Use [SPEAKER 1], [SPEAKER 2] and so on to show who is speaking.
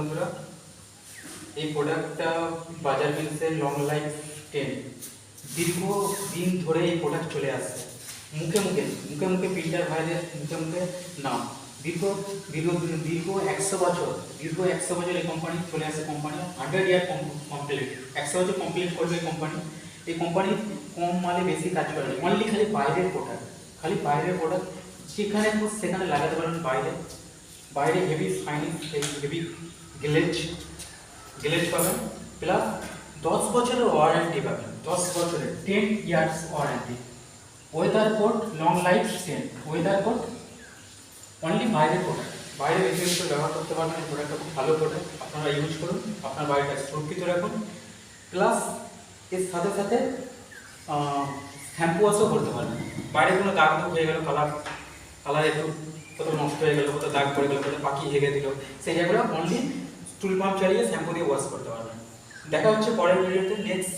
[SPEAKER 1] বন্ধুরা, এই প্রোডাক্টটা বাজার মিলসের লং লাইফ 10 দীর্ঘদিন ধরে এই প্রোডাক্ট চলে আসছে। মুখে মুখে প্রিন্টার ভাইদের মুখে মুখে নাম। দীর্ঘ দীর্ঘ দীর্ঘ 100 বছর এই কোম্পানি চলে আসে। কোম্পানি 100 ইয়ার কমপ্লিট, 100 বছর কমপ্লিট করবে এই কোম্পানি। এই কোম্পানি কম মালে বেশি কাজ করে, অনলি খালি বাইরের প্রোডাক্ট যেখানে সেখানে লাগাতে পারবেন। বাইরে হেভি শাইনিং, হেভি গ্লেজ পাবেন, প্লাস 10 বছরের ওয়ারেন্টি পাবেন। 10 বছরের 10 years warranty. Weather code long life 10 weather code, only বাইরের প্রোডাক্ট। বাইরে বেশি বেশি ব্যবহার করতে পারবেন। এই প্রোডাক্টটা খুব ভালো প্রোডাক্ট, আপনারা ইউজ করুন, আপনার বাড়িটা সুরক্ষিত রাখুন। প্লাস এর সাথে সাথে শ্যাম্পু ওয়াশও করতে পারবেন। বাইরে কোনো দাগ হয়ে গেল, কালার একটু কোথাও নষ্ট হয়ে গেল, কোথাও দাগ পড়ে গেল, কোথাও পাখি হেগে দিল, সেই জায়গাগুলো অনলি টুল পাম্প চালিয়ে শ্যাম্পু দিয়ে ওয়াশ করতে পারবেন। দেখা হচ্ছে পরের ভিডিওতে নেক্সট